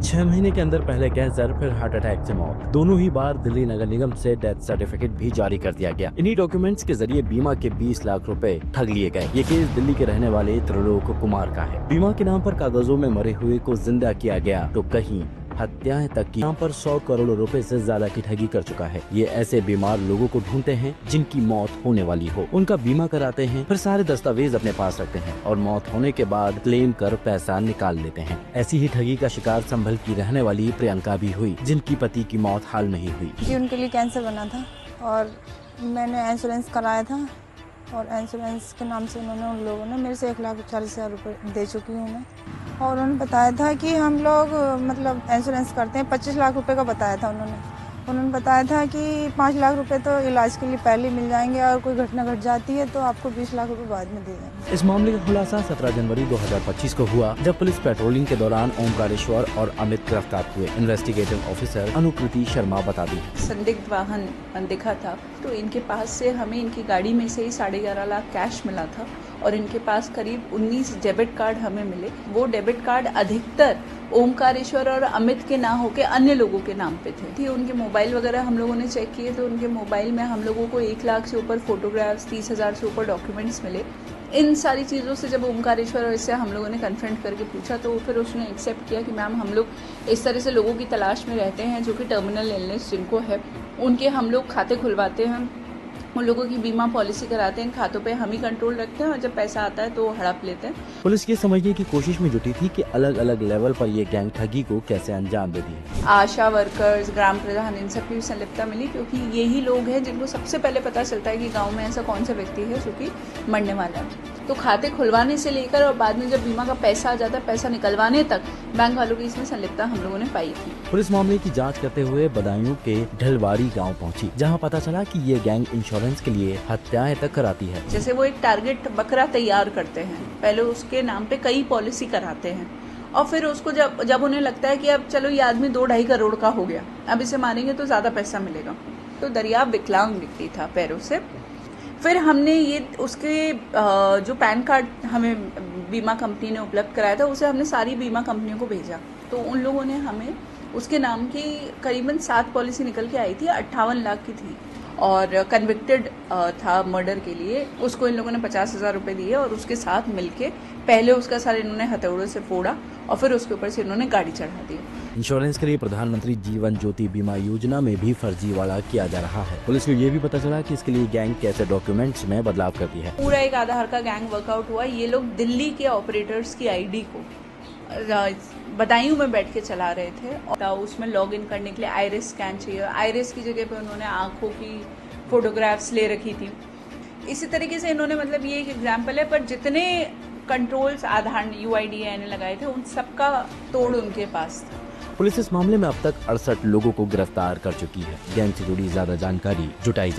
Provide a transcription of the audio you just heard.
6 महीने के अंदर पहले कैंसर फिर हार्ट अटैक से मौत, दोनों ही बार दिल्ली नगर निगम से डेथ सर्टिफिकेट भी जारी कर दिया गया। इन्हीं डॉक्यूमेंट्स के जरिए बीमा के 20 लाख रुपए ठग लिए गए। ये केस दिल्ली के रहने वाले त्रिलोक कुमार का है। बीमा के नाम पर कागजों में मरे हुए को जिंदा किया गया तो कहीं हत्याएं तक की। यहाँ पर 100 करोड़ रुपए से ज्यादा की ठगी कर चुका है। ये ऐसे बीमार लोगों को ढूंढते हैं जिनकी मौत होने वाली हो, उनका बीमा कराते हैं, फिर सारे दस्तावेज अपने पास रखते हैं और मौत होने के बाद क्लेम कर पैसा निकाल लेते हैं। ऐसी ही ठगी का शिकार संभल की रहने वाली प्रियंका भी हुई, जिनकी पति की मौत हाल में ही हुई। कि उनके लिए कैंसर बना था और मैंने इंश्योरेंस कराया था और इंश्योरेंस के नाम से उन लोगों ने मेरे से 1,40,000 रुपये दे चुकी हूँ मैं। और उन्होंने बताया था कि हम लोग मतलब इंश्योरेंस करते हैं, 25 लाख रुपए का बताया था उन्होंने बताया था कि 5 लाख रुपए तो इलाज के लिए पहले मिल जाएंगे और कोई घटना घट जाती है तो आपको 20 लाख रुपए बाद में दे देंगे। इस मामले का खुलासा 17 जनवरी 2025 को हुआ, जब पुलिस पेट्रोलिंग के दौरान ओमकारेश्वर और अमित गिरफ्तार हुए। इन्वेस्टिगेटिव ऑफिसर अनुकृति शर्मा बताती है। संदिग्ध वाहन दिखा था तो इनके पास से हमें इनकी गाड़ी में से ही 11.5 लाख कैश मिला था और इनके पास करीब 19 डेबिट कार्ड हमें मिले। वो डेबिट कार्ड अधिकतर ओमकारेश्वर और अमित के ना होके अन्य लोगों के नाम पे थे। उनके मोबाइल वगैरह हम लोगों ने चेक किए तो उनके मोबाइल में हम लोगों को 1 लाख से ऊपर फोटोग्राफ्स, 30,000 से ऊपर डॉक्यूमेंट्स मिले। इन सारी चीज़ों से जब ओमकारेश्वर और इससे हम लोगों ने कन्फ्रंट करके पूछा तो फिर उसने एक्सेप्ट किया कि मैम हम लोग इस तरह से लोगों की तलाश में रहते हैं जो कि टर्मिनल इलनेस जिनको है, उनके हम लोग खाते खुलवाते हैं, उन लोगों की बीमा पॉलिसी कराते हैं, इन खातों पे हम ही कंट्रोल रखते हैं और जब पैसा आता है तो हड़प लेते हैं। पुलिस ये समझने की कोशिश में जुटी थी कि अलग अलग लेवल पर ये गैंग ठगी को कैसे अंजाम देती है। आशा वर्कर्स, ग्राम प्रधान, इन सब की भी संलिप्तता मिली क्योंकि यही लोग हैं जिनको सबसे पहले पता चलता है कि गाँव में ऐसा कौन सा व्यक्ति है जो कि मरने वाला है। तो खाते खुलवाने से लेकर और बाद में जब बीमा का पैसा आ जाता है, पैसा निकलवाने तक बैंक वालों की इसमें संलिप्तता हम लोगों ने पाई थी। पुलिस मामले की जांच करते हुए बदायूं के ढलवारी गांव पहुंची, जहां पता चला कि ये गैंग इंश्योरेंस के लिए हत्याएं तक कराती है। जैसे वो एक टारगेट बकरा तैयार करते हैं, पहले उसके नाम पे कई पॉलिसी कराते हैं और फिर उसको जब उन्हें लगता है कि अब चलो ये आदमी 2-2.5 करोड़ का हो गया, अब इसे मारेंगे तो ज्यादा पैसा मिलेगा, तो दरिया विकलांग व्यक्ति था पैरों से। फिर हमने ये उसके जो पैन कार्ड हमें बीमा कंपनी ने उपलब्ध कराया था उसे हमने सारी बीमा कंपनियों को भेजा, तो उन लोगों ने हमें उसके नाम की करीबन 7 पॉलिसी निकल के आई थी, 58 लाख की थी और कन्विक्टेड था मर्डर के लिए। उसको इन लोगों ने 50,000 रुपये दिए और उसके साथ मिलके पहले उसका सारे इन्होंने हथौड़ों से फोड़ा और फिर उसके ऊपर से इन्होंने गाड़ी चढ़ा दी। इंश्योरेंस के लिए प्रधानमंत्री जीवन ज्योति बीमा योजना में भी फर्जीवाड़ा किया जा रहा है। पुलिस को ये भी पता चला कि इसके लिए गैंग कैसे डॉक्यूमेंट्स में बदलाव करती है। पूरा एक आधार का गैंग वर्कआउट हुआ। ये लोग दिल्ली के ऑपरेटर्स की आईडी को बदायूं में बैठ के चला रहे थे और उसमें लॉग इन करने के लिए आइरिस स्कैन चाहिए। आइरिस की जगह पे उन्होंने आंखों की फोटोग्राफ्स ले रखी थी। इसी तरीके से इन्होंने, मतलब ये एक एग्जाम्पल है, पर जितने कंट्रोल्स आधार UIDAI ने लगाए थे उन सबका तोड़ उनके पास था। पुलिस इस मामले में अब तक 68 लोगों को गिरफ्तार कर चुकी है। गैंग से जुड़ी ज्यादा जानकारी जुटाई